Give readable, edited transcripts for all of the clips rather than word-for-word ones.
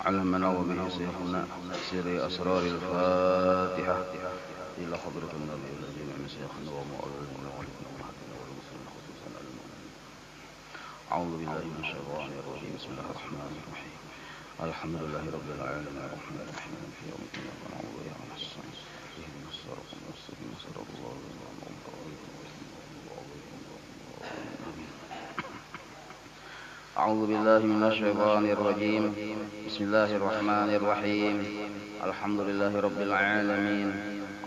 علمنا وبه شيخنا سر أسرار الفاتحة إلى حضرة النبي الذي من شيخنا ومؤلفنا ومحدنا والمسلمين خصوصا المؤمنين. أعوذ بالله من الشيطان الرجيم. بسم الله الرحمن الرحيم. الحمد لله رب العالمين الرحمن الرحيم مالك يوم الدين ونعوذ بك من الشيطان اهدنا الصراط المستقيم صراط الله الذين أنعمت عليهم أعوذ بالله من الشيطان الرجيم. بسم الله الرحمن الرحيم. الحمد لله رب العالمين.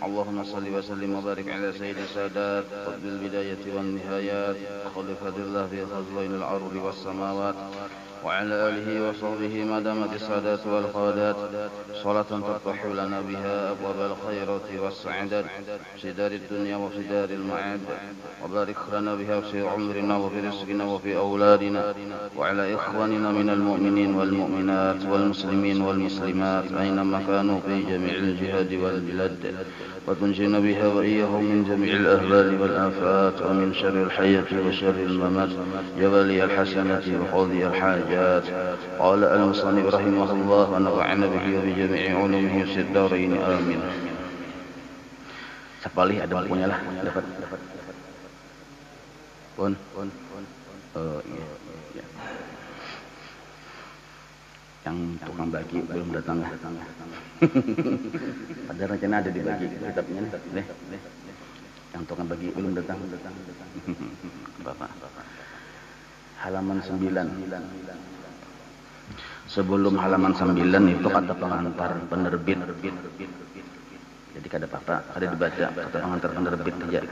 اللهم صل وسلم وبارك على سيد السادات قطب البداية والنهايات خليفة الله في خزائن الأرض والسماوات وعلى آله وصحبه ما دامت السادات والقادات صلاة تفتح لنا بها أبواب الخيرات والسعادات في دار الدنيا وفي دار المعاد، وبارك لنا بها في عمرنا وفي رزقنا وفي أولادنا وعلى إخواننا من المؤمنين والمؤمنات والمسلمين والمسلمات أينما كانوا في جميع الجهاد والبلاد، وتنجينا بها وإياهم من جميع الأهوال والآفات ومن شر الحياة وشر الممات يا ولي الحسنة وقاضي الحاجات. قال المصنف رحمه الله ونفعنا به وبجميع علومه في الدارين آمين. Sapalih ada bukunya lah, dapat. Pun. Oh iya. Yang tukang bagi belum datang. Ada rencana ada dibagi kitabnya nih. Yang tukang bagi belum datang. Bapak. Halaman 9. Sebelum halaman 9 itu kata pengantar penerbit. Jadi kata Bapak ada dibaca kata pengantar penerbit aja.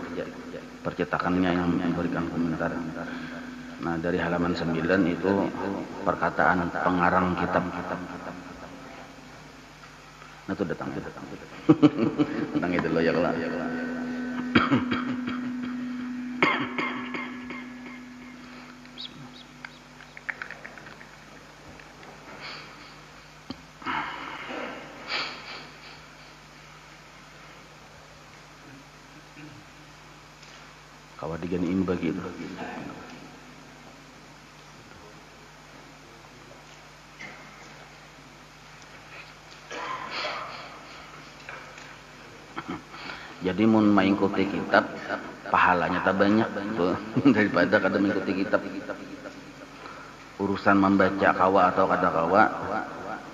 Percetakannya yang memberikan komentar. Nah, dari halaman 9 itu perkataan pengarang kitab. Nah, itu datang. Datang itu loh ya kelak. Kawadigani bagi itu. Jadi mun mengikuti kitab pahalanya tak banyak tuh daripada kada mengikuti kitab. Urusan membaca kawa atau kata kawa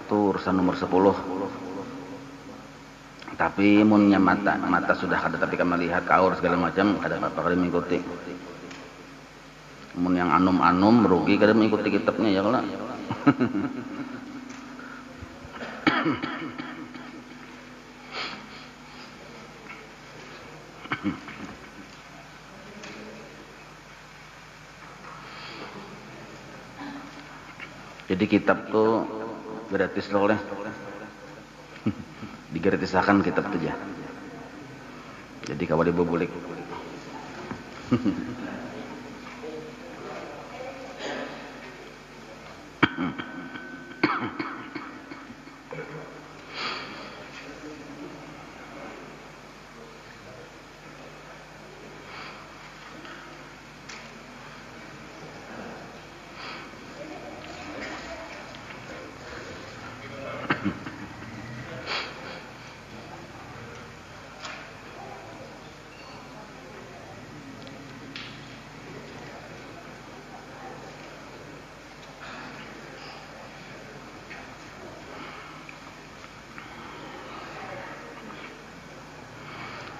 itu urusan nomor 10. Tapi munnya mata sudah kada tapi kan melihat kaur segala macam kada apa-apa kada mengikuti. Mun yang anum-anum merugi kada mengikuti kitabnya ya kalau. Jadi kitab tuh gratis loh oleh. Digratisakan kitab tu aja. Jadi kalau dibubulik.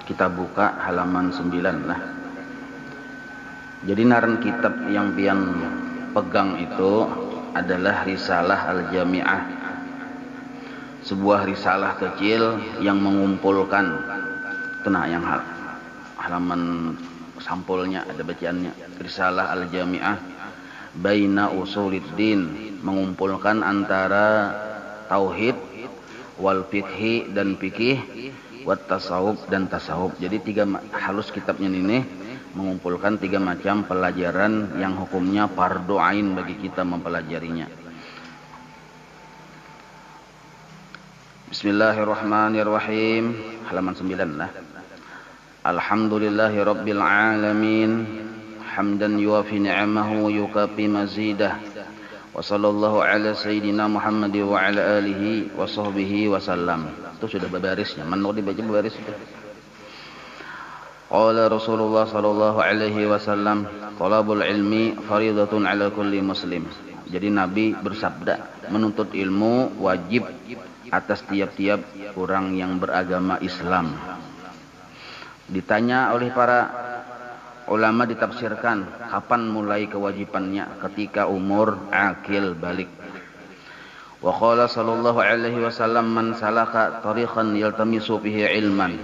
Kita buka halaman 9 lah. Jadi naran kitab yang pian pegang itu adalah Risalah Al-Jami'ah. Sebuah risalah kecil yang mengumpulkan tenang yang halaman sampulnya ada bacaannya. Risalah Al-Jami'ah Baina Usuluddin, mengumpulkan antara tauhid wal fikhi dan fikih, wat tasawuf dan tasawuf. Jadi tiga halus kitabnya ini mengumpulkan 3 macam pelajaran yang hukumnya fardu ain bagi kita mempelajarinya. Bismillahirrahmanirrahim. Halaman 9 lah. Alhamdulillahi rabbil alamin hamdan yuafi ni'amahu yukafi mazidah Wa sallallahu ala sayyidina Muhammad wa ala alihi wa sahbihi wa sallam. Itu sudah barisnya. Mana dibaca baris itu. Qala Rasulullah sallallahu alaihi wasallam, talabul ilmi faridatun ala kulli muslim. Jadi Nabi bersabda, menuntut ilmu wajib atas tiap-tiap orang yang beragama Islam. Ditanya oleh para ulama, ditafsirkan kapan mulai kewajibannya, ketika umur akil balik. Wa qala sallallahu alaihi wasallam, man salaka tariqan yaltamisu fihi ilman.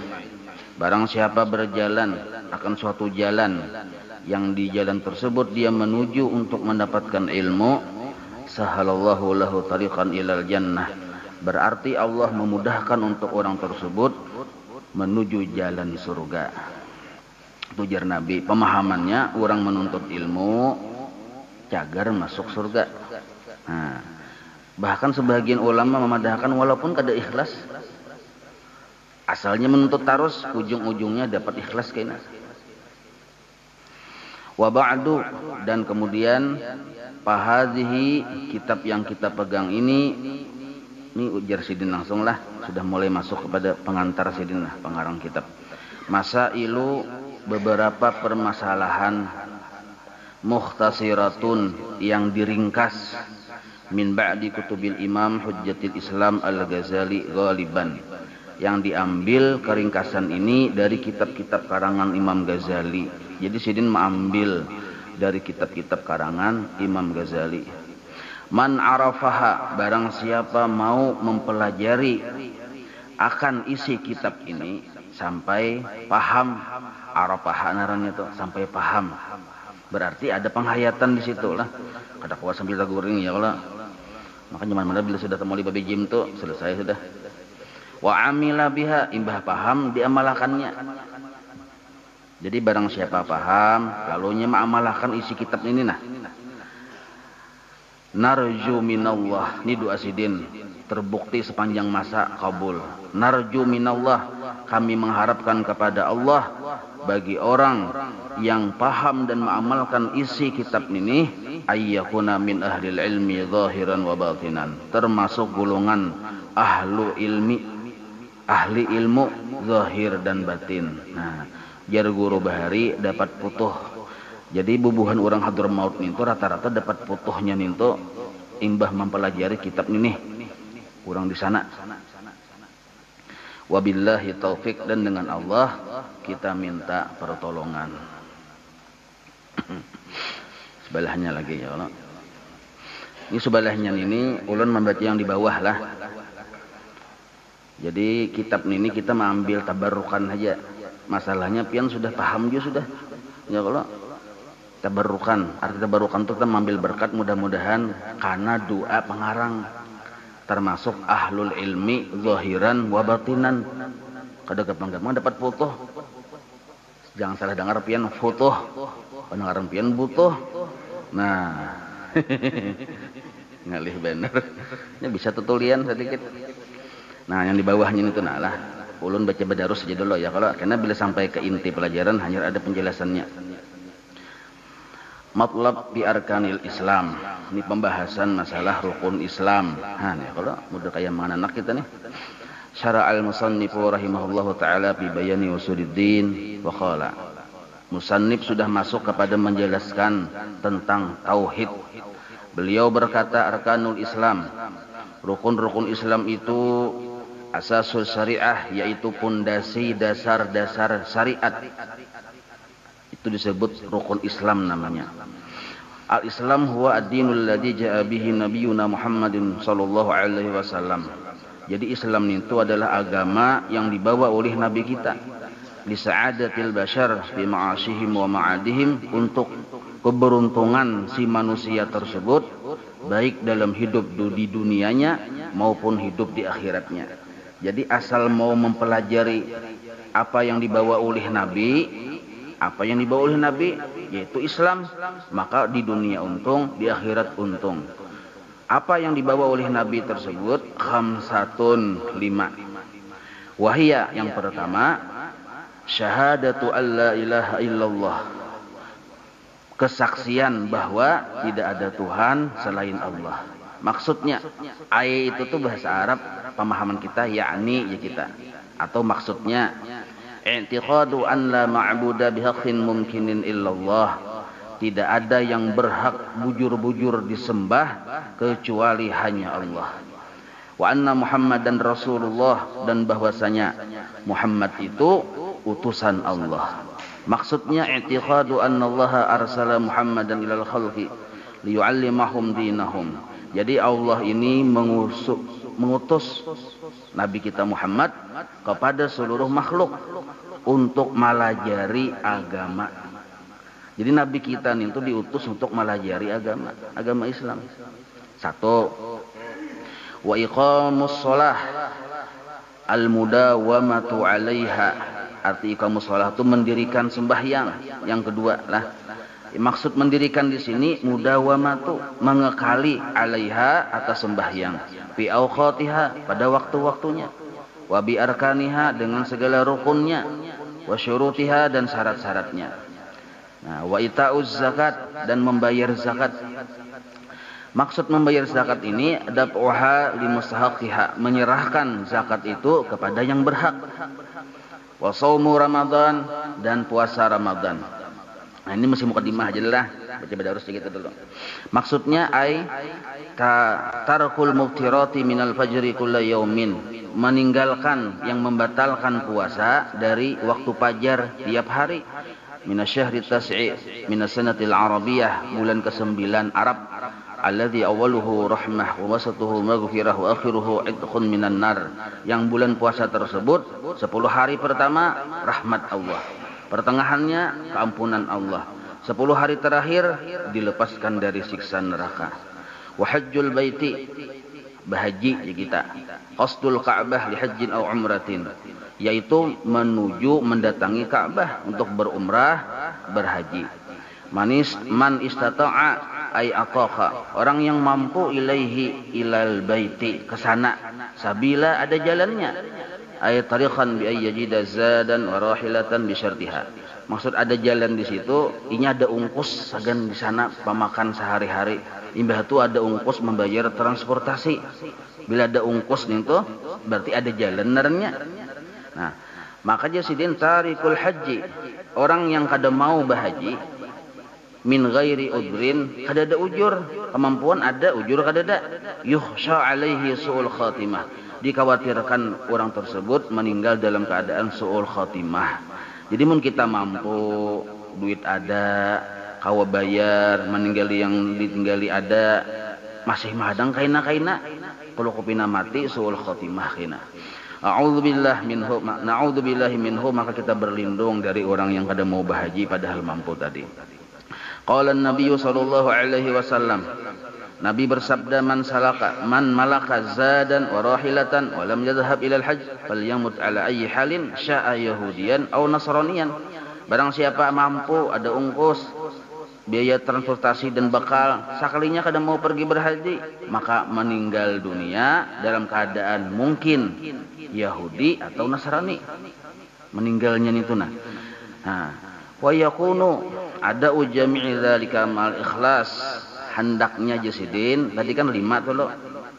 Barang siapa berjalan akan suatu jalan, yang di jalan tersebut dia menuju untuk mendapatkan ilmu, sahalallahu lahu tariqan ilal jannah. Berarti Allah memudahkan untuk orang tersebut menuju jalan surga. Tujar Nabi, pemahamannya orang menuntut ilmu cagar masuk surga. Nah, bahkan sebagian ulama memadahkan walaupun kada ikhlas, asalnya menuntut tarus, ujung-ujungnya dapat ikhlas kena. Wa ba'du, dan kemudian fahadhihi, kitab yang kita pegang ini ujar Sidin langsung lah, sudah mulai masuk kepada pengantar Sidin lah, pengarang kitab. Masailu, beberapa permasalahan, mukhtasiratun, yang diringkas, min ba'di kutubil imam hujjatil Islam al-Ghazali ghaliban, yang diambil keringkasan ini dari kitab-kitab karangan Imam Ghazali. Jadi Sidin mengambil dari kitab-kitab karangan Imam Ghazali. Man arafaha, barang siapa mau mempelajari akan isi kitab ini sampai paham, arafaha narannya itu sampai paham. Berarti ada penghayatan di situ lah. Kada kuat sambil laguring ya kalau. Makanya mana-mana bila sudah temu di babi jim tuh selesai sudah. Wa amila biha, imbah paham diamalkannya. Jadi barang siapa paham lalunya mengamalkan isi kitab ini nah. Narju minallah, ini doa Sidin terbukti sepanjang masa kabul. Narju minallah, kami mengharapkan kepada Allah bagi orang yang paham dan mengamalkan isi kitab ini, ayyakuna min ahlil ilmi zahiran wa batinan, termasuk golongan ahli ilmu zahir dan batin. Nah, jar guru bahari dapat putuh. Jadi bubuhan orang Hadramaut itu rata-rata dapat putuhnya ninto imbah mempelajari kitab ini. Orang di sana. Wabillahi taufik, dan dengan Allah kita minta pertolongan. Sebelahnya lagi ya Allah. Ini sebelahnya ini ulun membaca yang di bawah lah. Jadi kitab ini kita mengambil tabarukan aja. Masalahnya pian sudah paham juga sudah. Ya kalau tabarukan, arti tabarukan itu kita mengambil berkat, mudah-mudahan karena doa pengarang, termasuk ahlul ilmi zahiran wa batinan. Kada gampang-gampang dapat putuh. Jangan salah dengar pian futuh. Pendengaran pian butuh. Nah. Ngalih bener. Ini bisa tutulian sedikit. Nah, yang di bawahnya itu nah lah. Ulun baca badarus saja dulu ya, kalau karena bila sampai ke inti pelajaran hanya ada penjelasannya. Matlab bi arkanil Islam. Ini pembahasan masalah rukun Islam. Nah, nih kalau mudah kayak mana anak kita nih. Syara'al musannifu rahimahullahu taala fi bayani usuluddin wa qala. Musannif sudah masuk kepada menjelaskan tentang tauhid. Beliau berkata arkanul Islam. Rukun-rukun Islam itu asasul syariah, yaitu pondasi dasar-dasar syariat. Itu disebut rukun Islam namanya. Al-Islam huwa ad-dinul ladzi ja'a bihi nabiyuna Muhammadin sallallahu alaihi wasallam. Jadi Islam itu adalah agama yang dibawa oleh nabi kita. Li sa'adatil bashar fi ma'ashihim wa ma'adihim, untuk keberuntungan si manusia tersebut baik dalam hidup di dunianya maupun hidup di akhiratnya. Jadi asal mau mempelajari apa yang dibawa oleh nabi, yaitu Islam, maka di dunia untung, di akhirat untung. Apa yang dibawa oleh nabi tersebut khamsatun, 5. Wahia, yang pertama, syahadatu alla ilaha illallah, kesaksian bahwa tidak ada Tuhan selain Allah. Maksudnya ayat itu tuh bahasa Arab pemahaman kita, yakni ya kita, atau maksudnya i'tiqadu an la ma'buda bihaqqin mumkinin illallah, tidak ada yang berhak bujur-bujur disembah kecuali hanya Allah. Wa anna Muhammadan Rasulullah, dan bahwasanya Muhammad itu utusan Allah. Maksudnya i'tiqadu anna Allah arsala Muhammadan ilal khalqi liyu'allimahum dinahum. Jadi Allah ini mengutus Nabi kita Muhammad kepada seluruh makhluk untuk melajari agama. Jadi Nabi kita itu diutus untuk melajari agama Islam. Satu, wa iqamus shalah al-mudawamatu 'alaiha. Arti iqamus shalah itu mendirikan sembahyang. Yang kedua lah, maksud mendirikan di sini mudawamatu, mengekali 'alaiha atas sembahyang, fi awqatiha pada waktu-waktunya, wa bi arkaniha dengan segala rukunnya, wa syurutiha dan syarat-syaratnya. Nah, wa ita'uz zakat dan membayar zakat. Maksud membayar zakat ini daf'uha limustahaqiha, menyerahkan zakat itu kepada yang berhak. Wa shaumu Ramadan dan puasa Ramadan. Nah, ini masih mukadimah aja lah, baca harus sedikit dulu. Maksudnya tarkul muftirati minal fajri kulla yaumin, meninggalkan yang membatalkan puasa dari waktu fajar tiap hari. Minasyahri tas'i minasanatil arabiyah, bulan ke-9 Arab, alladzi awwaluhu rahmah wa wasatuhu maghfirah wa akhiruhu itqun minan nar. Yang bulan puasa tersebut 10 hari pertama rahmat Allah, pertengahannya keampunan Allah, 10 hari terakhir dilepaskan dari siksa neraka. Wa hajjul baiti, bahaji ya kita, qasdul Ka'bah li hajjin aw umratin, yaitu menuju mendatangi Ka'bah untuk berumrah, berhaji. Man istata'a ay aqaqa, orang yang mampu ilaihi ilal baiti, ke sana, sabila ada jalannya, ay tariqan bi ayyajida zadan wa rahilatan bi syartiha. Maksud ada jalan di situ, ini ada ungkus sagan di sana pamakan sehari-hari. Imbah itu ada ungkus membayar transportasi. Bila ada ungkus nih tuh berarti ada jalan nernya. Nah, maka jasidin tarikul haji, orang yang kada mau bahaji min ghairi udrin, kada ada ujur, kemampuan ada, ujur kada ada, yuhsha alaihi su'ul khatimah, dikhawatirkan orang tersebut meninggal dalam keadaan su'ul khatimah. Jadi mun kita mampu, duit ada, kawa bayar, meninggali yang ditinggali ada, masih madang kaina-kaina, kalau kupina mati su'ul khatimah kaina. A'udzubillah minhu, na'udzubillahi minhu, maka kita berlindung dari orang yang kada mau bahaji padahal mampu tadi. Qala an-nabiy sallallahu alaihi wasallam, Nabi bersabda, man malaka zadan wa rahilatan wa lam yadhhab ila al-hajj falyamut ala ayyi halin sya'a yahudiyan aw nasraniyan. Barang siapa mampu ada ungkus biaya transportasi dan bekal, sekalinya kada mau pergi berhaji, maka meninggal dunia dalam keadaan mungkin Yahudi atau Nasrani meninggalnya itu nah. Wa yakunu ada ujami'i dzalika mal ikhlas, hendaknya jasidin tadi kan 5 tuh loh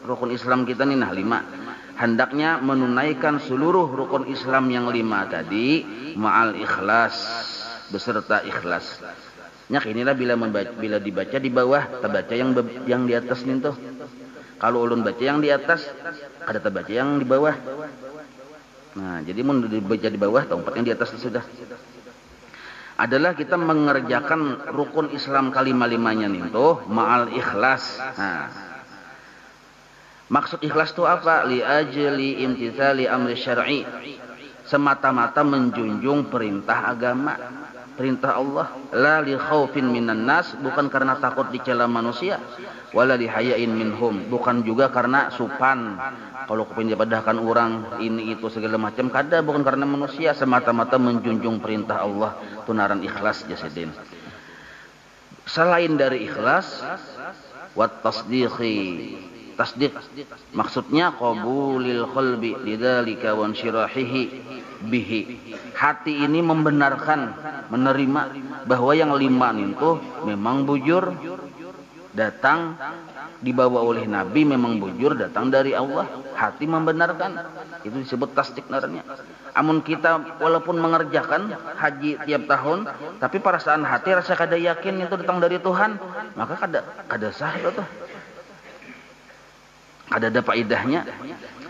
rukun Islam kita nih, nah 5 hendaknya menunaikan seluruh rukun Islam yang 5 tadi ma'al ikhlas, beserta ikhlas. Nyak inilah bila dibaca di bawah, terbaca yang di atas nih tuh. Kalau ulun baca yang di atas, ada terbaca yang di bawah. Nah, jadi mun dibaca di bawah, tempat yang di atas sudah. Adalah kita mengerjakan rukun Islam kalima-limanya nih tuh ma'al ikhlas. Nah, maksud ikhlas itu apa? Li ajli imtithali amri syar'i, semata-mata menjunjung perintah agama, perintah Allah. La li khaufin minan nas, bukan karena takut dicela manusia. Wala li hayain minhum, bukan juga karena supan. Kalau kepingin dipadahkan orang ini itu segala macam, kada, bukan karena manusia, semata-mata menjunjung perintah Allah. Tunaran ikhlas jasidin. Selain dari ikhlas, wat tasdiqi, tasdiq. Maksudnya qabulil qalbi lidzalika wa insyirahihi bihi. Hati ini membenarkan, menerima bahwa yang 5 itu memang bujur datang dibawa oleh Nabi, memang bujur datang dari Allah. Hati membenarkan, itu disebut tasdik naranya. Amun kita walaupun mengerjakan haji tiap tahun, tapi perasaan hati rasa kada yakin itu datang dari Tuhan, maka kada sah itu tuh. Kada ada faedahnya.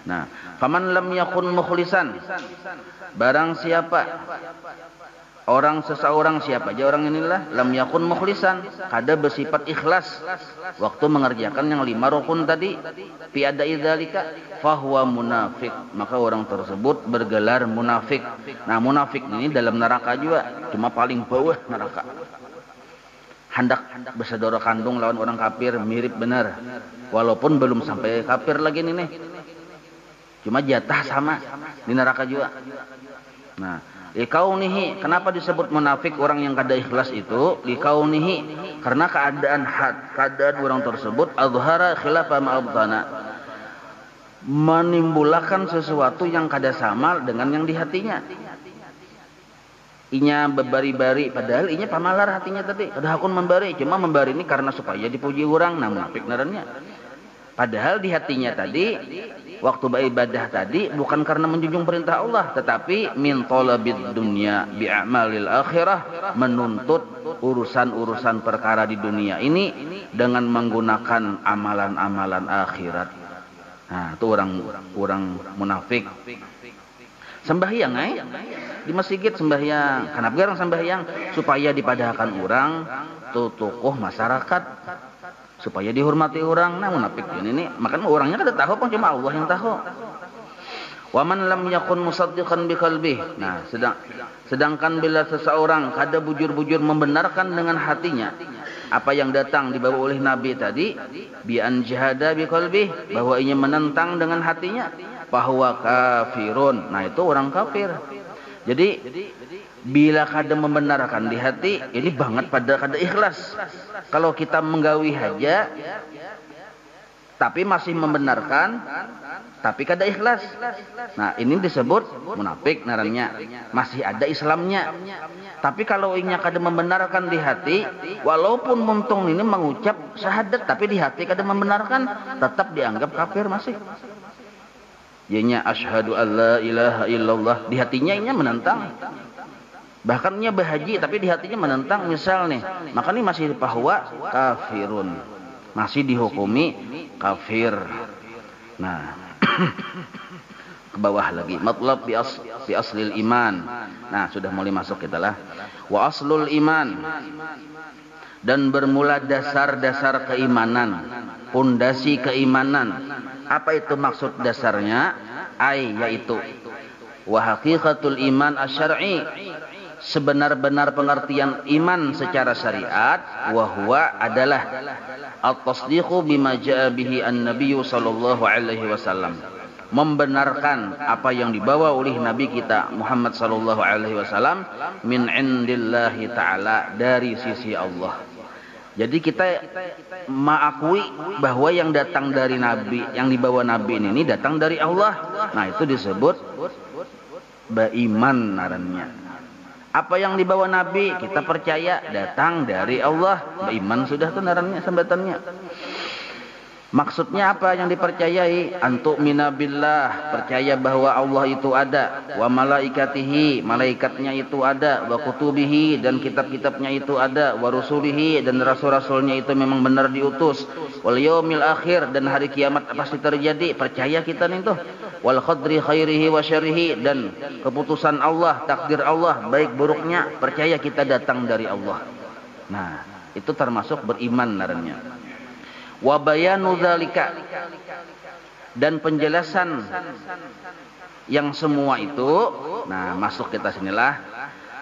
Nah, faman lam yakun mukhlisan, barang siapa seseorang siapa aja orang inilah lam yakun mukhlisan, kada bersifat ikhlas waktu mengerjakan yang 5 rukun tadi, fi adai dzalika fahuwa munafiq, maka orang tersebut bergelar munafik. Nah, munafik ini dalam neraka juga, cuma paling bawah neraka. Hendak bersaudara kandung lawan orang kafir, mirip benar, walaupun belum sampai kafir lagi nih, cuma jatah sama di neraka juga. Nah, likaunihi, kenapa disebut munafik orang yang kada ikhlas itu? Likaunihi, karena keadaan orang tersebut azhara khilafa ma abtana, menimbulkan sesuatu yang kada sama dengan yang di hatinya. Inya bebari-bari, padahal inya pamalar hatinya tadi. Kada hakun membari, cuma membari ini karena supaya dipuji orang. Nah, munafik narannya. Padahal di hatinya tadi, waktu beribadah tadi bukan karena menjunjung perintah Allah, tetapi min talabid dunya bi'amalil akhirah, menuntut urusan-urusan perkara di dunia ini dengan menggunakan amalan-amalan akhirat. Nah, itu orang munafik. Sembahyang di masjid sembahyang. Kenapa orang sembahyang? Supaya dipadahkan orang tuh tokoh masyarakat, supaya dihormati orang. Nah, munafik ini makanya orangnya kada tahu, cuma Allah yang tahu. Wa man lam yakun musaddiqan bi qalbih. Nah, sedangkan bila seseorang kada bujur-bujur membenarkan dengan hatinya apa yang datang dibawa oleh Nabi tadi, bi an jahada bi qalbih, bahwa ia menentang dengan hatinya, bahwa kafirun. Nah, itu orang kafir. Jadi bila kada membenarkan di hati, ini banget pada kada ikhlas. Kalau kita menggawi haja tapi masih membenarkan tapi kada ikhlas, nah ini disebut munafik narannya, masih ada Islamnya. Tapi kalau inya kada membenarkan di hati, walaupun muntung ini mengucap syahadat tapi di hati kada membenarkan, tetap dianggap kafir masih. Ianya asyhadu alla ilaha illallah, di hatinya inya menentang. Bahkan inya berhaji tapi di hatinya menentang misal nih, maka ini masih bahwa kafirun, masih dihukumi kafir. Nah, ke bawah lagi matlab bi aslil iman. Nah, sudah mulai masuk kita lah. Wa aslul iman, dan bermula dasar-dasar keimanan, pondasi keimanan. Apa itu maksud dasarnya? Yaitu wa haqiqatul iman asy-syar'i, sebenar-benar pengertian iman secara syariat, wa huwa adalah at-tasdiqu bima jaa bihi an-nabiyyu sallallahu alaihi wasallam, membenarkan apa yang dibawa oleh Nabi kita Muhammad sallallahu alaihi wasallam, min indillahi ta'ala, dari sisi Allah. Jadi kita mengakui bahwa yang datang dari Nabi, yang dibawa Nabi ini datang dari Allah. Nah, itu disebut beriman narannya. Apa yang dibawa Nabi kita percaya datang dari Allah, beriman sudah tuh narannya sambatannya. Maksudnya apa yang dipercayai? Antuk minabillah, percaya bahwa Allah itu ada, wa malaikatihi, malaikatnya itu ada, wa kutubihi, dan kitab-kitabnya itu ada, wa rusulihi, dan rasul-rasulnya itu memang benar diutus, wal yaumil akhir, dan hari kiamat pasti terjadi, percaya kita nih tuh, wal qadri khairihi wa syarrihi, dan keputusan Allah, takdir Allah, baik buruknya, percaya kita datang dari Allah. Nah, itu termasuk beriman narannya. Wa bayanu dzalika, dan penjelasan yang semua itu, nah masuk kita sinilah,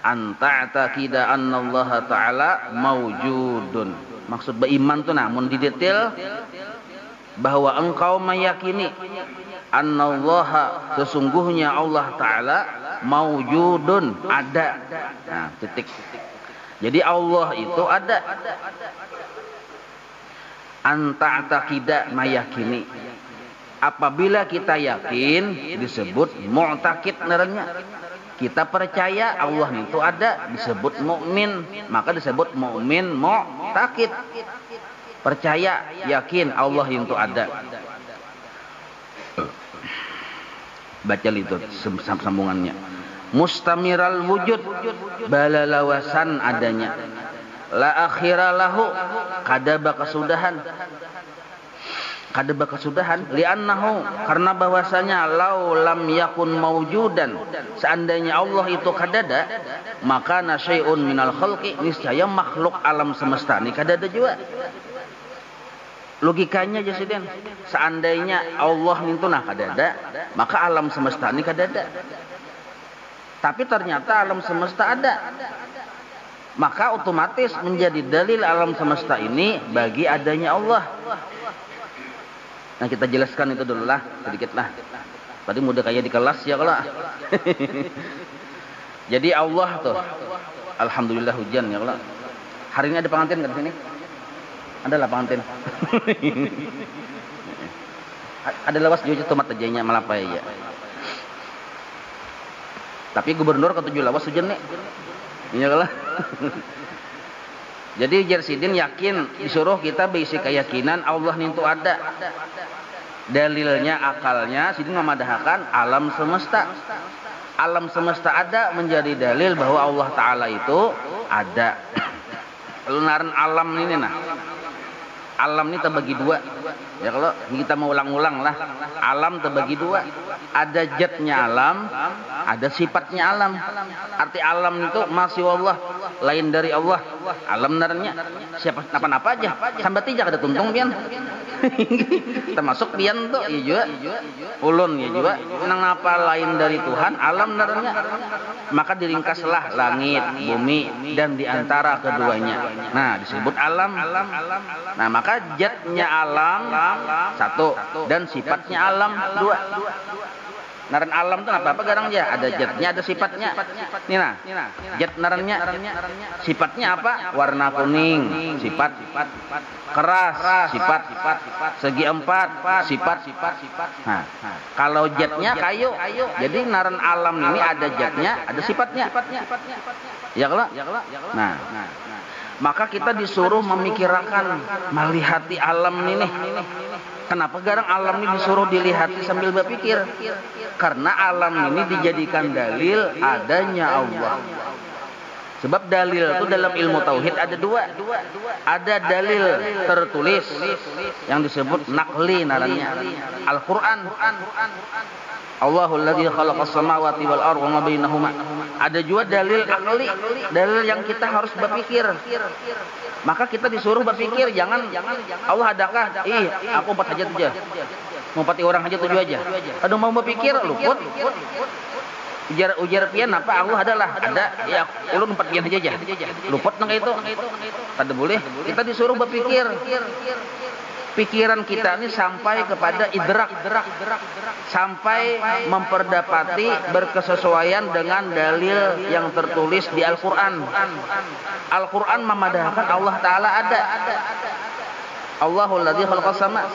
anta taqida annallaha ta'ala maujudun. Maksud beriman tuh namun didetail bahwa engkau meyakini annallaha, sesungguhnya Allah Ta'ala maujudun, ada. Nah, titik. Jadi Allah itu ada. Anta'taqida mayakini. Apabila kita yakin disebut mu'taqid ngarannya. Kita percaya Allah itu ada disebut mukmin, maka disebut mukmin mu'taqid. Percaya, yakin Allah itu ada. Baca itu sambungannya. Mustamiral wujud, balalawasan adanya. La akhira lahu, kadaba kesudahan. Kadaba kesudahan li'annahu, karena bahwasanya lau lam yakun maujudan, seandainya Allah itu kadada, maka nasyai'un minal khalqi, niscaya makhluk alam semesta ini kadada juga. Logikanya aja sih Den, seandainya Allah itu nah kadada, maka alam semesta ini kadada. Tapi ternyata alam semesta ada, maka otomatis menjadi dalil alam semesta ini bagi adanya Allah. Nah kita jelaskan itu dulu lah, sedikit lah. Tadi mudah kayak di kelas ya kalau. Jadi Allah tuh, alhamdulillah hujan ya kalau. Hari ini ada pengantin kan di sini? Ada lah pengantin. Ada lawas jujur tomat ajanya malapai ya. Tapi gubernur ketujuh lawas hujan nih. Iya kalau. Jadi Jersidin yakin, disuruh kita berisi keyakinan Allah itu ada. Dalilnya, akalnya, Sidin memadahkan alam semesta. Alam semesta ada menjadi dalil bahwa Allah Ta'ala itu ada. Lunaran alam ini nah. Alam ini terbagi dua. Ya kalau kita mau ulang-ulang lah. Alam terbagi dua. Ada zatnya alam, ada sifatnya alam. Arti alam itu masih Allah, lain dari Allah. Alam naranya siapa apa-apa aja. Sampai tidak ada tuntung pian. Termasuk pian tuh iya juga. Ulun ya juga. Nang apa lain dari Tuhan, alam naranya. Maka diringkaslah langit, bumi dan diantara keduanya. Nah, disebut alam. Nah, maka zatnya alam satu dan sifatnya alam dua. Naran alam itu apa garang aja, ada zatnya, ada sifatnya. Nih nah, zat narannya, sifatnya apa? Warna kuning, sifat. Keras, sifat. Segi empat, sifat. Nah, kalau zatnya kayu, jadi naran alam ini ada zatnya, ada sifatnya. Ya kalau? Nah, maka kita disuruh memikirkan, melihati alam ini. Kenapa garang alam ini disuruh dilihati sambil berpikir? Karena alam ini dijadikan dalil adanya Allah. Sebab dalil itu dalam ilmu tauhid ada dua. Ada dalil tertulis yang disebut naqli naranya. Al-Quran. Allahul ladzi khalaqas samawati wal arda wa ma bainahuma. Ada juga dalil akli, dalil yang kita harus berpikir. Maka kita disuruh berpikir, jangan Allah adakah? Aku 4 hajat aja. Mau 40 orang hajat 7 aja. Aduh mau berpikir luput. Ujar pian apa Allah adalah ada ya ulun 4 pian aja. Luput nang itu. Kada boleh. Kita disuruh berpikir. Pikiran kita ini sampai kepada idrak, sampai memperdapati berkesesuaian dengan dalil yang tertulis di Al-Quran. Al-Quran memadahkan Allah Ta'ala ada. Allahul ladzi khalaqas sama.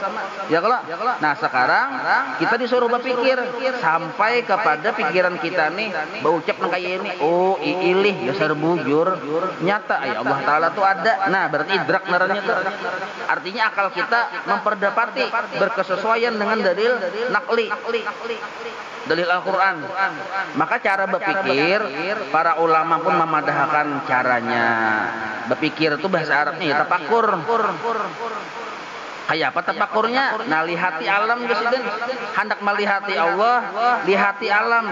Ya kalau? Nah sekarang kita disuruh berpikir sampai kepada pikiran kita nih berucap nang kayak ini. Oh ilih dasar bujur nyata ya Allah Ta'ala tuh ada. Nah berarti idrak naranya tuh. Artinya akal kita memperdapati berkesesuaian dengan dalil nakli, dalil Al-Quran. Maka cara berpikir para ulama pun memadahkan caranya. Berpikir itu bahasa Arabnya ya tafakur. Kayak apa tafakurnya? Nah lihati alam gesiden. Hendak melihati Allah, lihati alam.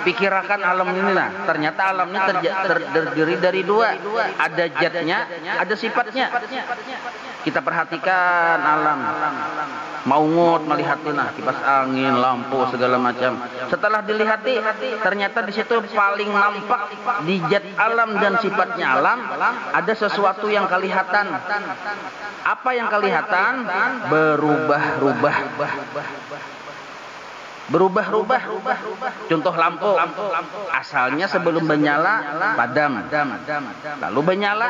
Pikirakan alam ini nah. Ternyata alamnya terdiri dari dua. Ada zatnya, ada sifatnya. Kita perhatikan alam. Maungut melihati nah, kipas angin, lampu segala macam. Setelah dilihati, ternyata di situ paling nampak di zat alam dan sifatnya alam ada sesuatu yang kelihatan. Apa yang kelihatan? Berubah-ubah. berubah-ubah. Contoh lampu, asalnya sebelum menyala padam, lalu menyala,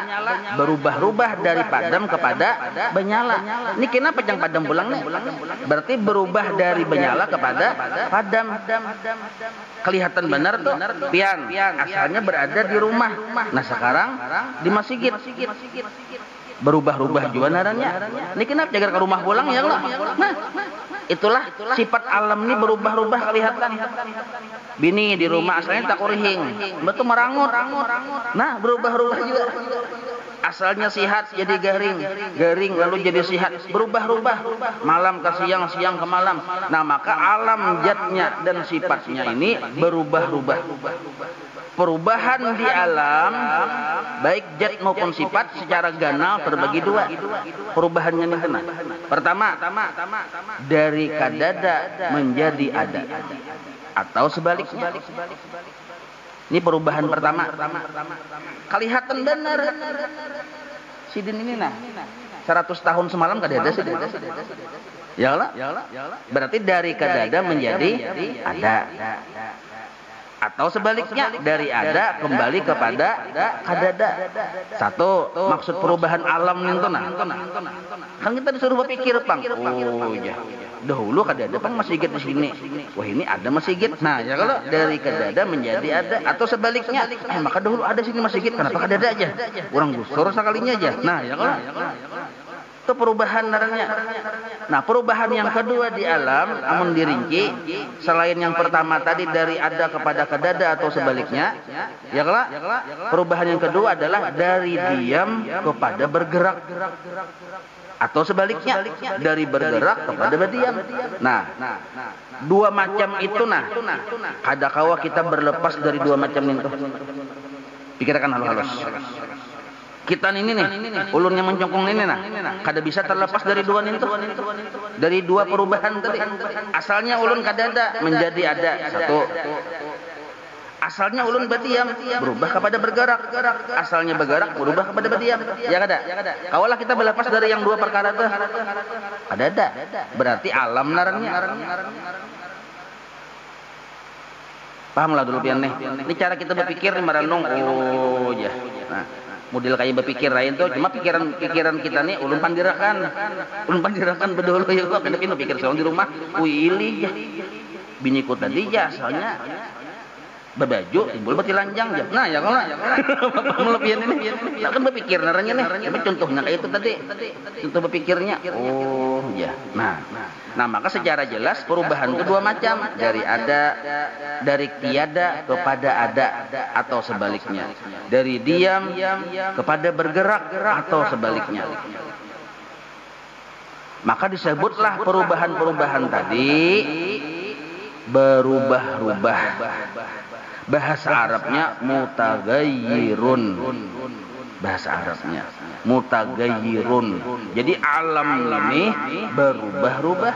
berubah-ubah dari padam kepada menyala. Ini kenapa yang padam pulang nih? Berarti berubah dari menyala kepada padam. Kelihatan benar tuh, pian asalnya berada di rumah, nah sekarang di masjid. Berubah-ubah juga narannya. Ini kenapa jaga ke rumah pulang ya Allah? Nah, itulah sifat alam ini berubah-ubah kelihatan. Bini di rumah asalnya tak kurihing, betul merangut. Nah, berubah-ubah juga. Asalnya sihat jadi garing lalu jadi sihat, berubah-ubah. Malam ke siang, siang ke malam. Nah, maka alam zatnya dan sifatnya ini berubah-ubah. Perubahan di alam baik zat maupun sifat secara ganal terbagi dua. Perubahannya ini benar. Pertama, dari kadada menjadi ada, atau sebaliknya. Ini perubahan pertama. Kelihatan benar. Sidin ini nah 100 tahun semalam kadada sidin. Ya Allah. Berarti dari kadada menjadi ada. Atau sebaliknya, dari ada kembali kepada kadada. Satu, maksud perubahan alam itu nah. Kan kita disuruh berpikir, Pang. Oh ya, dahulu kadada Pang masjid di sini. Wah, ini ada masjid. Nah, ya kalau dari kadada menjadi ada, atau sebaliknya, maka dahulu ada sini masjid, kenapa kadada aja? Orang gusur sekalinya aja. Nah, ya kalau itu perubahan naranya. Nah, perubahan yang kedua di alam, namun dirinci, selain yang pertama tadi dari ada kepada kadada atau sebaliknya, ya kelak. Perubahan yang kedua adalah dari diam kepada bergerak, atau sebaliknya dari bergerak kepada berdiam. Nah, dua macam itu nah. Kadakawa kita berlepas dari dua macam itu. Pikirkan halus-halus. Kita ini nih, ulunnya mencongkong ini nah, kada bisa terlepas dari dua itu, dari dua perubahan tadi. Asalnya ulun kadada menjadi ada, satu. Asalnya ulun berdiam, berubah kepada bergerak. Asalnya bergerak, berubah kepada berdiam. Ya kada? Kawalah kita berlepas dari yang dua perkara itu, kadada. Berarti alam narannya. Pahamlah dulu pian nih. Ini cara kita berpikir nih merenung. Oh ya. Nah, model kayak berpikir lain tuh cuma pikiran kita nih ulun pandirakan bedolo ya kok kenapa ini pikir soal di rumah wili ya biniku tadi ya soalnya berbaju timbul beti lanjang ya. Nah ya kalau melebihan ini nah, kan berpikir naranya nih tapi contohnya kayak itu tadi contoh berpikirnya oh ya. Nah maka secara jelas perubahan itu dua macam, dari ada, dari tiada kepada ada, atau sebaliknya, dari diam kepada bergerak atau sebaliknya. Maka disebutlah perubahan-perubahan tadi berubah-ubah. Bahasa Arabnya mutaghayyirun. Bahasa Arabnya mutaghayyirun. Jadi alam ini berubah-ubah.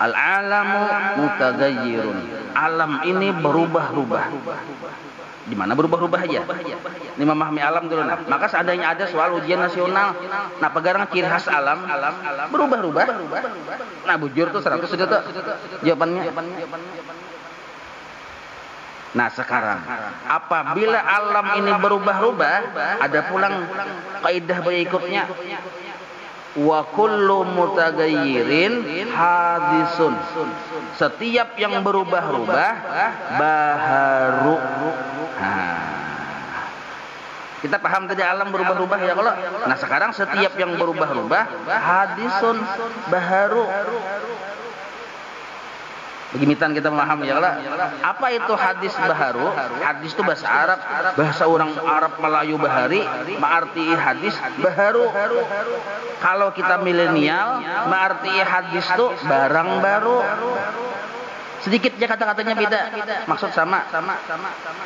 Al-alamu mutaghayyirun. Alam ini berubah-ubah. Di mana berubah-ubah aja. Ini memahami alam dulu nah. Maka seandainya ada soal ujian nasional, nah pegarang ciri khas alam berubah-ubah. Nah bujur tuh 100 sudah tuh jawabannya. Nah sekarang apabila alam ini berubah-ubah, ada pulang kaidah berikutnya, wa kullu mutaghayyirin hadisun. Setiap yang berubah-ubah baharu. Kita paham tadi alam berubah-ubah ya kalau. Nah sekarang setiap yang berubah-ubah hadisun baharu. Begimitan kita memahami ya Allah. Apa itu hadis baharu? Hadis itu bahasa Arab, bahasa orang Arab Melayu bahari, mengarti hadis baharu. Kalau kita milenial, mengarti hadis itu barang baru. Sedikitnya kata-katanya beda, maksud sama.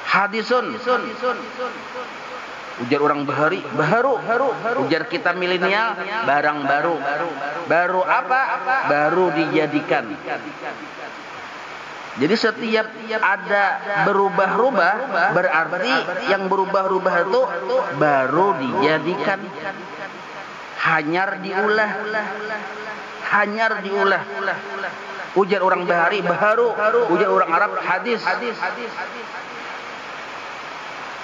Hadisun. Ujar orang bahari, baharu. Ujar kita milenial, barang baru. Baru apa? Baru dijadikan. Jadi setiap ada berubah-ubah berarti yang berubah-ubah itu baru dijadikan. Hanyar diulah. Ujar orang Bahari baharu, ujar orang Arab hadis.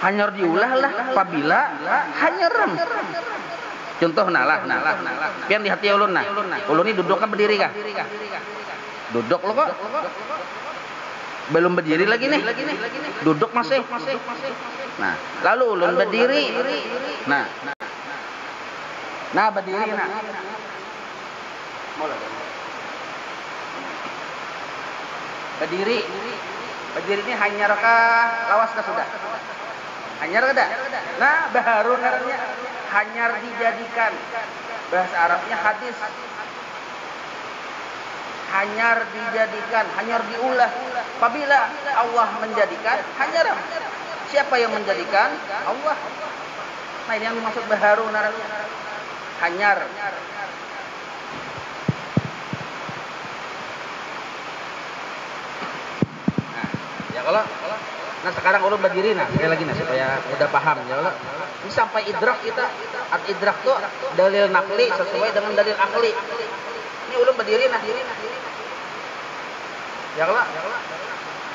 Hanyar diulah lah apabila hanyarem. Contoh nah. Pian di hati ulun nah. Ulun ini duduk kan berdiri kah? Duduk lo kok. Belum berdiri lagi nih. Duduk masih. Nah, lalu ulun berdiri. Nah, berdiri nah. Berdiri ini hanyarkah lawaskah sudah? Hanyar kada? Nah, baharu namanya hanyar dijadikan. Bahasa Arabnya hadis. Hanyar dijadikan, hanyar diulah. Apabila Allah menjadikan, hanyar. Siapa yang menjadikan? Allah. Nah, ini yang dimaksud baharu namanya. Hanyar. Kalau nah sekarang ulun berdiri nah sekali lagi nah supaya udah paham ya Allah. Ini sampai idrak kita. Idrak tuh dalil nakli sesuai dengan dalil akli. Ini ulun berdiri nah. Ya Allah.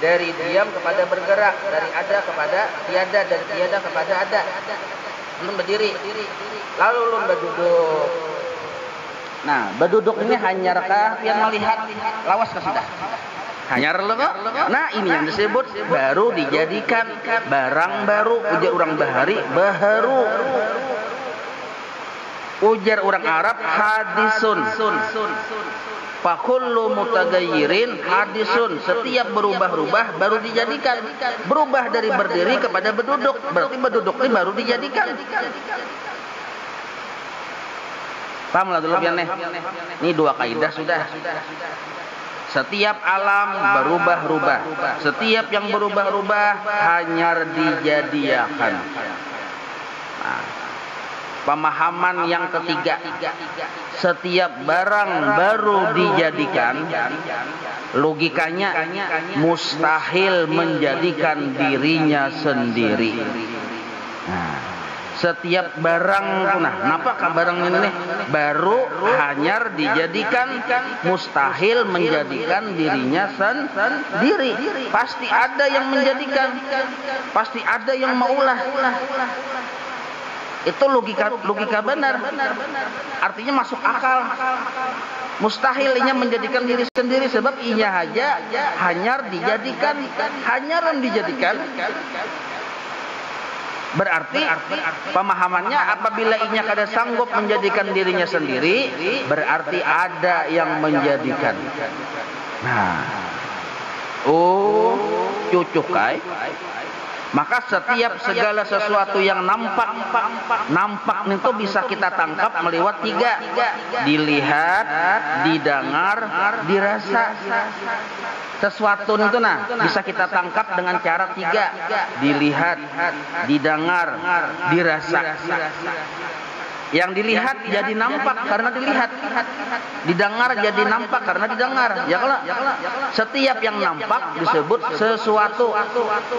Dari diam kepada bergerak, dari ada kepada tiada, dan tiada kepada ada. Ulun berdiri. Lalu ulun berduduk. Nah, berduduk ini hanyarkah yang melihat lawas kah sudah? Hanyar lo kok. Nah, ini yang disebut baru dijadikan barang baru. Ujar orang Bahari baharu. Ujar orang Arab hadisun. Fakullu mutagayyirin hadisun. Setiap berubah-ubah baru dijadikan. Berubah dari berdiri kepada berduduk. Berarti berduduk ini baru dijadikan. Paham lah dulu biar nih. Ini dua kaidah sudah. Setiap alam berubah-ubah. Setiap yang berubah-ubah hanyar dijadiakan. Nah, pemahaman yang ketiga. Setiap barang baru dijadikan. Logikanya mustahil menjadikan dirinya sendiri. Nah, setiap barang napakah barang ini nih baru hanyar dijadikan mustahil menjadikan dirinya sendiri. Pasti ada yang menjadikan, pasti ada yang maulah. Itu logika benar. Artinya masuk akal. Mustahil inya menjadikan diri sendiri sebab inya aja hanyar dijadikan, hanyaran dijadikan. Berarti pemahamannya apabila inya kada sanggup menjadikan dirinya sendiri, berarti ada yang menjadikan. Nah, cucukai. Maka setiap segala sesuatu yang nampak itu bisa kita tangkap melewat tiga. Dilihat, didengar, dirasa. Sesuatu itu bisa kita tangkap dengan cara tiga. Dilihat, didengar, dirasa. Yang dilihat jadi nampak karena dilihat. Didengar jadi nampak karena didengar. Ya kalau setiap yang nampak disebut sesuatu.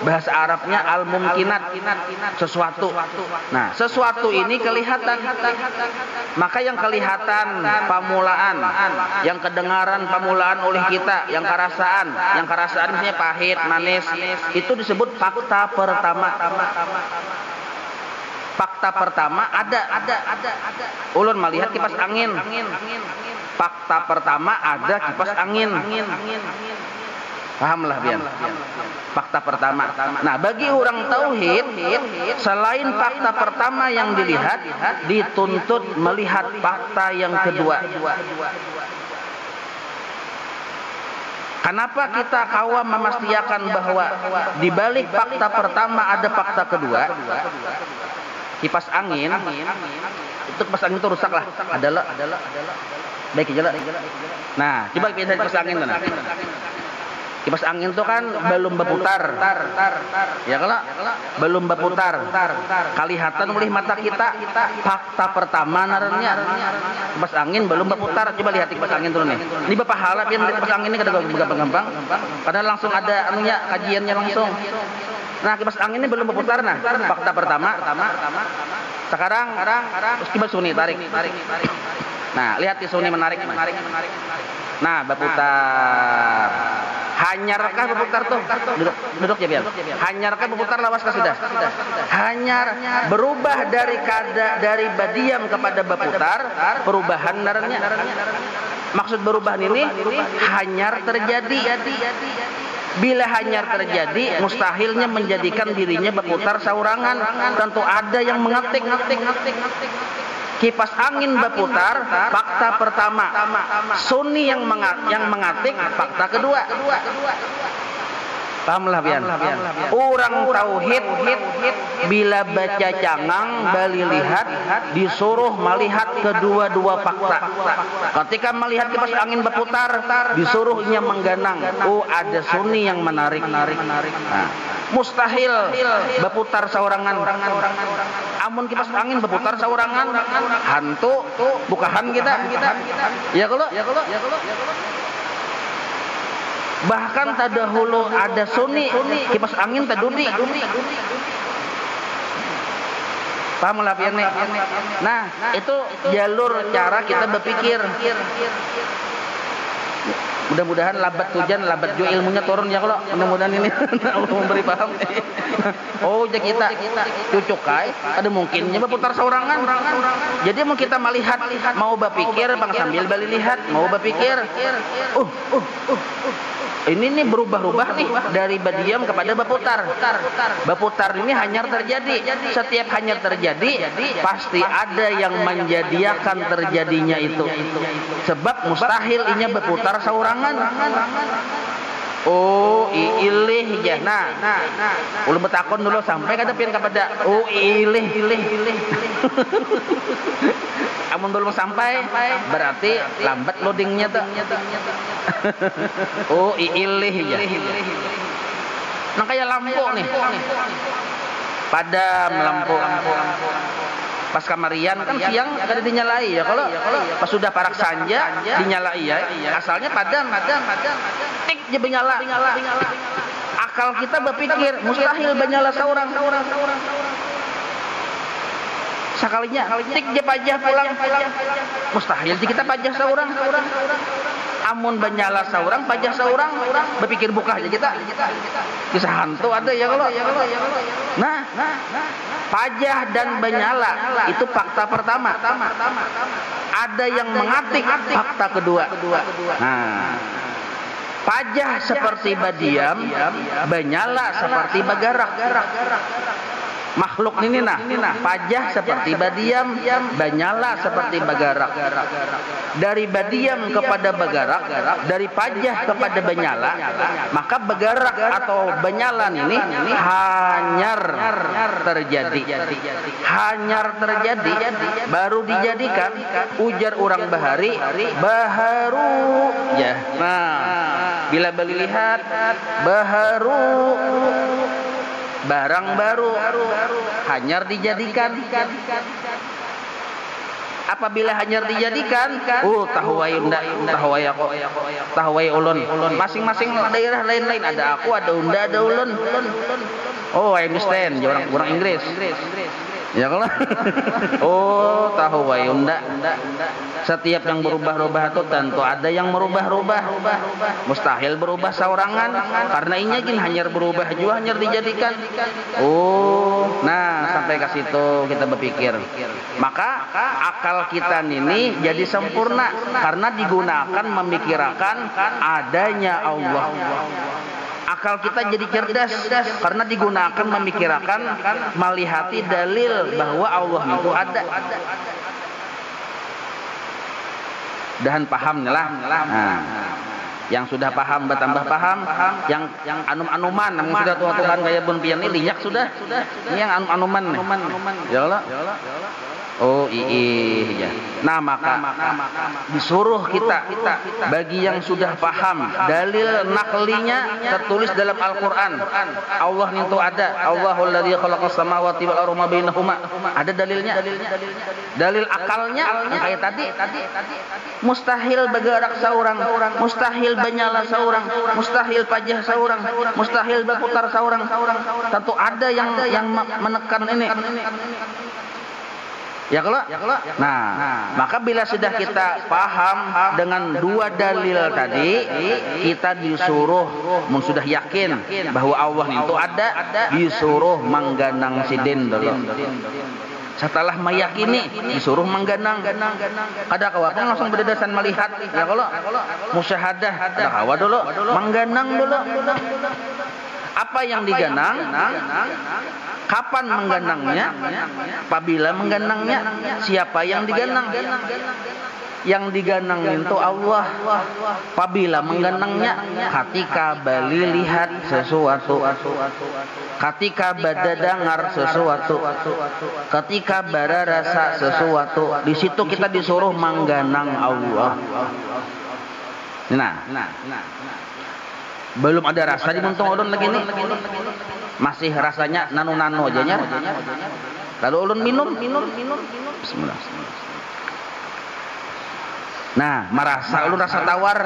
Bahasa Arabnya al-mumkinat. Sesuatu. Nah, sesuatu ini kelihatan. Maka yang kelihatan pamulaan, yang kedengaran pamulaan oleh kita, yang karasaan misalnya pahit, manis, itu disebut fakta pertama. Fakta pertama ada. Ulun melihat kipas angin. Fakta pertama ada kipas angin. Pahamlah biar. Fakta pertama. Nah, bagi orang tauhid, selain fakta pertama yang dilihat, dituntut melihat fakta yang kedua. Kenapa kita kawam memastikan bahwa di balik fakta pertama ada fakta kedua? Kipas angin itu rusak lah. Adalah baik aja lah. Nah, coba kita kipas angin tuh. Kipas angin itu kan belum berputar. Ya kalau belum berputar. Kelihatan oleh mata kita fakta pertama naranya. Kipas angin belum berputar. Coba lihat kipas angin tuh nih. Ini bapak halap yang kipas angin ini kada gampang. Padahal langsung ada anunya, kajiannya langsung. Nah, kipas angin ini belum berputar nah. Fakta pertama. Sekarang terus kipas suni tarik. Nah, lihat di suni menarik. Nah, berputar. Hanyarkah berputar tuh? Duduk ya biar. Hanyarkah berputar lawaskah sudah? Hanyar berubah dari badiam kepada berputar, perubahan naranya. Maksud perubahan ini hanyar terjadi. Bila hanyar terjadi, mustahilnya menjadikan dirinya berputar saurangan. Tentu ada yang mengetik. Kipas angin berputar, fakta pertama. Sunni yang mengatik, fakta kedua. Pahamlah pian. Orang tauhid bila baca cangang bali lihat disuruh melihat kedua-dua fakta. Ketika melihat kipas angin berputar, disuruhnya mengganang. Oh, ada sunni yang menarik. Nah, mustahil berputar saurangan. Amun kipas angin berputar saurangan, hantu bukahan kita. Ya kalau. Bahkan tadahulu ada sunni kipas angin tadudi. Paham lah pian nih. Nah, itu jalur cara kita berpikir. Mudah-mudahan labat hujan, labat juga ilmunya turun ya kalau mudah-mudahan ini Allah memberi paham. Oh, jadi kita cucukai ada mungkinnya berputar saurangan. Jadi mau kita melihat, mau berpikir bang sambil balik lihat, mau berpikir. Ini nih berubah-ubah nih dari badiam kepada berputar. Berputar ini hanyar terjadi. Setiap hanyar terjadi pasti ada yang menjadikan terjadinya itu. Sebab mustahil inya berputar saurangan. Oh, ilih ya. Nah, ulun bertakon dulu sampai kada pian kepada oh ilih. Amun belum sampai berarti lambat loadingnya tuh. Oh, ilih ya. Nah kayak lampu nih. Padam lampu. Pas kamarian kan siang kada dinyalai ya kalau pas sudah parak sanja dinyalai ya. Asalnya padam. Tik je menyala. Akal kita berpikir mustahil menyala seorang. Sekalinya tik je pajah pulang. Mustahil kita pajah seorang. Amun menyala seorang, pajah seorang, berpikir buka aja kita. Kisah hantu ada ya kalau. Nah, pajah dan menyala itu fakta pertama. Ada yang mengatik fakta kedua. Nah, pajah seperti badiam, menyala seperti bergerak. Makhluk ini pajah seperti badiam, menyala seperti bergerak. Dari badiam kepada bergerak, dari pajah kepada menyala, maka bergerak atau menyala ini hanyar terjadi. Hanyar terjadi baru dijadikan ujar orang bahari baharu ya. Nah, bila beli lihat baharu barang baru hanyar dijadikan. Apabila hanyar dijadikan, tahuwai unda, tahuwai aku, tahuwai ulun. Masing-masing daerah lain-lain ada aku, ada unda, ada ulun. Oh, I understand. Orang Inggris. Ya kalau. Oh, tahuwai unda. Setiap yang berubah-ubah itu tentu ada yang merubah-ubah. Mustahil berubah saurangan karena inya gin hanyar berubah juga hanyar dijadikan. Oh, nah sampai ke situ kita berpikir. Maka akal kita ini jadi sempurna karena digunakan memikirkan adanya Allah. Akal kita jadi cerdas karena digunakan memikirkan melihati dalil bahwa Allah itu ada. Dan paham lah. Nah, yang sudah paham bertambah paham, yang anum-anuman, yang sudah Tuhan kayak bun pian ini linyak sudah. Ini yang anum-anuman. Ya Allah. Oh iya. Nah maka disuruh kita bagi yang sudah paham dalil naklinya tertulis dalam Al-Quran. Allah itu ada. Allahul ladzi khalaqas samawati wal arda bainahuma. Ada dalilnya. Dalil akalnya yang kayak tadi. Mustahil bergerak seorang, mustahil menyala seorang, mustahil pajah seorang, mustahil berputar seorang. Tentu ada yang menekan ini. Ya kalau? Nah, maka bila sudah kita paham dengan dua dalil tadi, kita disuruh sudah yakin bahwa Allah itu ada, disuruh mengganang sidin dulu. Setelah meyakini disuruh mengganang. Kada kawa kan langsung berdasarkan melihat. Ya kalau musyahadah kada kawa dulu, mengganang dulu. Apa yang diganang? Kapan mengganangnya? Apabila mengganangnya, siapa yang diganang? Yang diganang itu Allah. Apabila mengganangnya, ketika bali lihat sesuatu, ketika bada dengar sesuatu, ketika bara rasa sesuatu, di situ kita disuruh mengganang Allah. Nah, belum ada rasa di muntung ulun lagi nih, masih rasanya nano-nano aja nya. Lalu ulun minum. Bismillah. Nah, merasa ulun rasa tawar,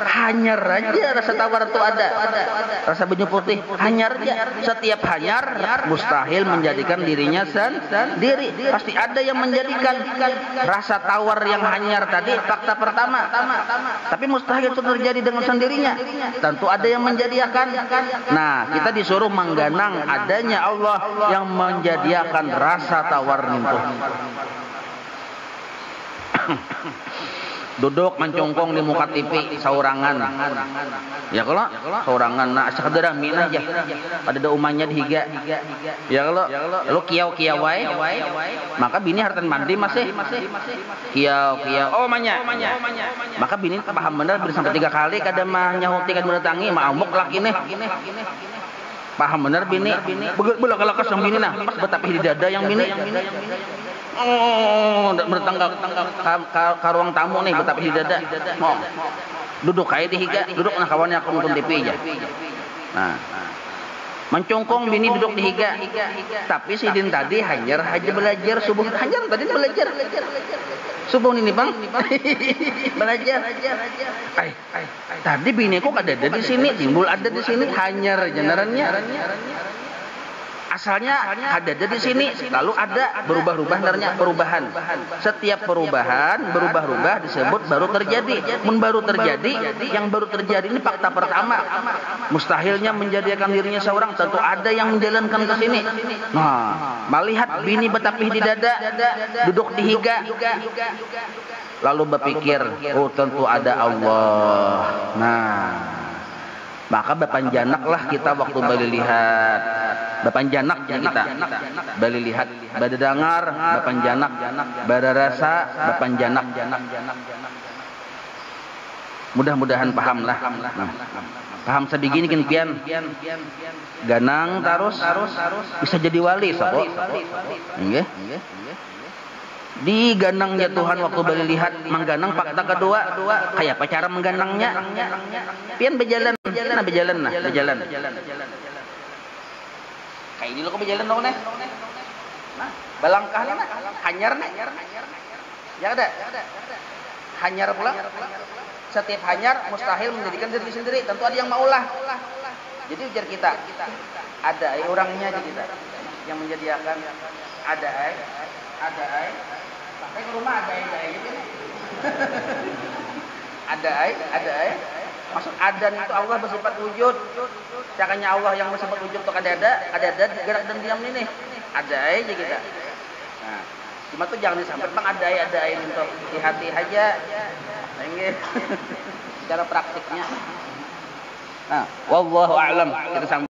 hanyar aja rasa tawar itu ada. Rasa banyu putih, hanyar aja. Setiap hanyar mustahil menjadikan dirinya sendiri. Pasti ada yang menjadikan rasa tawar yang hanyar tadi fakta pertama. Tapi mustahil itu terjadi dengan sendirinya. Tentu ada yang menjadikan. Nah, kita disuruh mengganang adanya Allah yang menjadikan rasa tawar itu. Duduk mencungkung di muka TV saurangan. Ya kalau saurangan nah sekadar min aja. Ada umanya di higa. Ya kalau lu kiau-kiau wae, maka bini hartan mandi masih. Kiau-kiau. Oh manya. Maka bini paham bener sampai 3 kali kada mah nyahuti kada mendatangi mah amuk laki nih. Paham bener bini. Belak-belakas yang bini nah, pas betapi di dada yang bini. Bertangga ke ruang tamu nih betapa di dada. Duduk kayak di higa, duduk nah kawannya aku nonton TV aja. Nah, mencungkung bini duduk di higa. Tapi si Din tadi hanyar aja belajar subuh. Hanyar tadi belajar. Subuh ini bang, belajar. Tadi bini kok ada di sini, timbul ada di sini, hanyar jenarannya. Asalnya ada di sini, lalu ada berubah-ubah narnya perubahan. Setiap perubahan berubah-ubah disebut baru terjadi. Baru terjadi, yang baru terjadi ini fakta pertama. Mustahilnya menjadikan dirinya seorang, tentu ada yang menjalankan ke sini. Nah, melihat bini betapih di dada, duduk di higa, lalu berpikir, oh tentu ada Allah. Nah, maka bapanjanaklah kita waktu bali lihat. Bapanjanak ya kita. Bali lihat, bada dengar, bapanjanak, bada rasa, bapanjanak. Mudah-mudahan paham lah. Nah, paham sebegini kan pian. Ganang terus bisa jadi wali sapa? Nggih. Di ganangnya Tuhan waktu bali lihat mengganang fakta kedua kayak apa cara mengganangnya? Pian berjalan. Kayak ini lo kok berjalan dong nih. Nah, balangkahnya nah, hanyar nih. Ya ada. Hanyar pula. Setiap hanyar mustahil menjadikan diri sendiri. Tentu ada yang maulah. Jadi ujar kita ada orangnya aja kita yang menjadikan ada sampai ke rumah ada gitu. Ada maksud adan itu Allah bersifat wujud. Caranya Allah yang bersifat wujud itu ada gerak dan diam ini. Ada aja kita. Nah, cuma tuh jangan sampai bang ada untuk di hati aja. Nggih. Cara praktiknya. Nah, wallahu a'lam. Kita